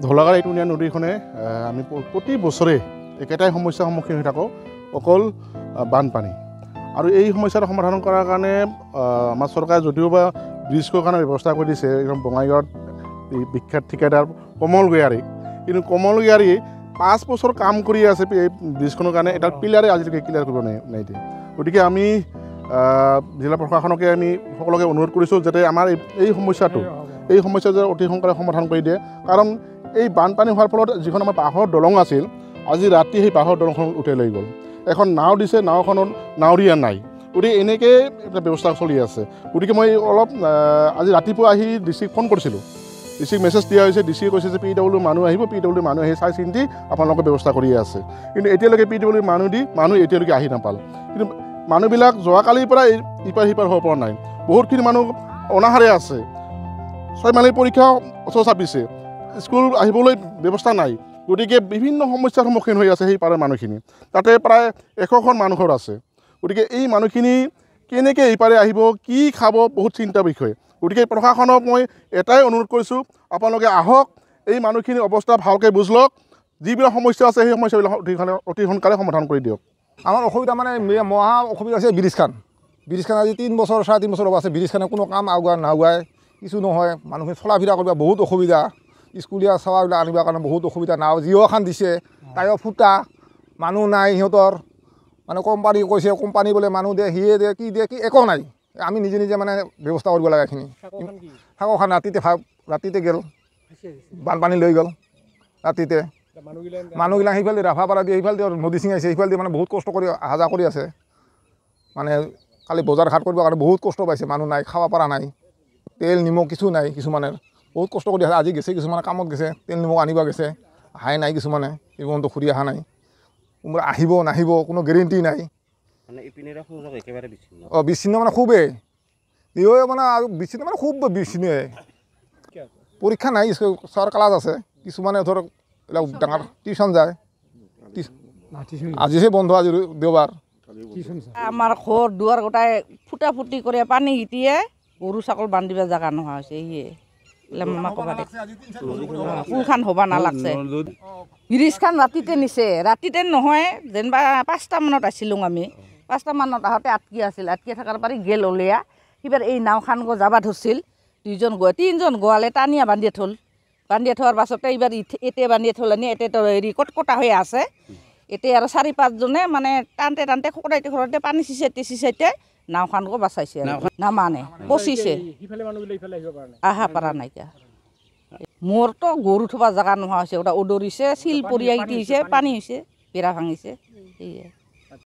ধলাগাৰ এইটুনীয়া নদীখনে আমি প্ৰতি বছৰে একেটাই সমস্যাৰ সন্মুখীন হৈ থাকোঁ, অকল বানপানী। আৰু এই সমস্যাটো সমাধান কৰাৰ কাৰণে আমাৰ চৰকাৰে যদিওবা ব্ৰিজৰ কাৰণে ব্যৱস্থা কৰি দিছে, একদম বঙাইগাঁৱত বিখ্যাত ঠিকাদাৰ কমল গয়াৰী, কিন্তু কমল গয়াৰী 5 বছৰ কাম কৰি আছে এই ব্ৰিজখনৰ কাৰণে, এটা পিলাৰে আজিলৈকে ক্লিয়াৰ কৰিব নাই দিয়ে। গতিকে আমি জিলা প্ৰশাসনকে আমি সকলোকে অনুৰোধ কৰিছোঁ যাতে আমাৰ এই সমস্যাটো যাতে অতি সোনকালে সমাধান কৰি দিয়ে। কাৰণ এই বানপানী হোৱাৰ ফলত যিখন আমাৰ বাঁহৰ দলং আছিল, আজি ৰাতি সেই বাঁহৰ দলংখন উঠাই লৈ গ'ল। এখন নাও দিছে, নাওখনত নাৱৰীয়া নাই। গতিকে এনেকৈ এটা ব্যৱস্থা চলি আছে। গতিকে মই অলপ আজি ৰাতিপুৱা আহি ডিচিক ফোন কৰিছিলোঁ, ডিচিক মেছেজ দিয়া হৈছে, ডিচিয়ে কৈছে যে PWD মানুহ আহিব, PWD মানুহ আহি চাই চিন্তি আপোনালোকে ব্যৱস্থা কৰি আছে। কিন্তু এতিয়ালৈকে PWD মানুহ এতিয়ালৈকে আহি নাপাল। কিন্তু মানুহবিলাক যোৱাকালিৰ পৰা ইপাৰ সিপাৰ হ'ব পৰা নাই। বহুতখিনি মানুহ অনাহাৰে আছে। 6 মাইলৰ পৰীক্ষা ওচৰ চাপিছে, স্কুল আহিবলৈ ব্যৱস্থা নাই। গতিকে বিভিন্ন সমস্যাৰ সন্মুখীন হৈ আছে সেই পাৰৰ মানুহখিনি। তাতে প্ৰায় 100খন মানুহৰ আছে। গতিকে এই মানুহখিনি কেনেকৈ এইপাৰে আহিব, কি খাব, বহুত চিন্তাৰ বিষয়। গতিকে প্ৰশাসনক মই এটাই অনুৰোধ কৰিছোঁ, আপোনালোকে আহক, এই মানুহখিনিৰ অৱস্থা ভালকৈ বুজ লওক, যিবিলাক সমস্যা আছে সেই সমস্যাবিলাক অতি সোনকালে সমাধান কৰি দিয়ক। আমাৰ অসুবিধা মানে মহা অসুবিধা আছে ব্ৰিজখন আজি 3 বছৰ 3.5 বছৰ আছে। ব্ৰিজখনে কোনো কাম নাগুৱাই, কিছু নহয়। মানুহখিনি চলা ফিৰা কৰিব বহুত অসুবিধা, স্কুলীয়া সেৱাবিলাক আনিবৰ কাৰণে বহুত অসুবিধা। নাও জিঅ' এখন দিছে, তাইও ফুটা, মানুহ নাই সিহঁতৰ। মানে কোম্পানী কৈছে, কোম্পানী বোলে মানুহ দিয়ে, সিয়ে দিয়ে, কি একো নাই। আমি নিজে নিজে মানে ব্যৱস্থা কৰিব লাগে এইখিনি। থাকোখান ৰাতিতে গ'ল, বানপানী লৈ গ'ল ৰাতিতে। মানুহবিলাক সেইফালে ৰাফাপাৰা দিয়ে, সেইফালে নদী ছিঙাইছে, সেইফালে মানে বহুত কষ্ট কৰি অহা যোৱা কৰি আছে। মানে কালি বজাৰ ঘাট কৰিবৰ কাৰণে বহুত কষ্ট পাইছে, মানুহ নাই, খাব পৰা নাই, তেল নিমখ কিছু নাই। কিছুমানে বহুত কষ্ট কৰি আছে, আজি গেছে, কিছুমানে কামত গেছে, তেল নিমখ আনিব গেছে, অহাই নাই। কিছুমানে এইপৰ্যন্ত ঘূৰি অহা নাই, আহিব নাহিব কোনো গেৰেণ্টি নাই। বিচ্ছিন্ন মানে খুবেই মানে আৰু বিচ্ছিন্ন মানে খুব বিচ্ছিন্ন। পৰীক্ষা নাই, চৰ ক্লাছ আছে। কিছুমানে ধৰক এইবিলাক ডাঙৰ টিউশ্যন যায়, আজিহে বন্ধ, আজি দেওবাৰ। আমাৰ ঘৰ দুৱাৰ গোটাই ফুটা ফুটি কৰি পানী হিটিয়ে গৰু ছাগল বান্ধিব জেগা নোহোৱা হৈছে। কোনখান হ'ব নালাগছে। ব্ৰিজখন ৰাতিতে নিছে, ৰাতিতে নহয়, যেনিবা 5টা মানত আহিছিলোঁ আমি। 5টা মানত আহোঁতে আটকি আছিল, আটকি থকাৰ পাৰি গেল ওলিয়া। সিবাৰ এই নাওখান যাব ধৰিছিল, 3জন গোৱালে টানিয়া বান্ধিয়ে থ'ল। বান্ধিয়ে থোৱাৰ পাছতে এইবাৰ এতিয়া বান্ধিয়ে থ'ল, এতিয়া হেৰি কটা হৈ আছে। এতিয়া আৰু 4-5জনে মানে টানতে খোকৰাইতে পানী চিচাইতে নাওখান বাচাইছে, নামানে পচিছে, আহা পৰা নাইকিয়া। মোৰতো গৰু থ'বা জেগা নোহোৱা হৈছে, ওটা উদৰিছে, শিল পৰিয়াই হৈছে, পানী হৈছে, বেৰা ভাঙিছে, সেয়ে।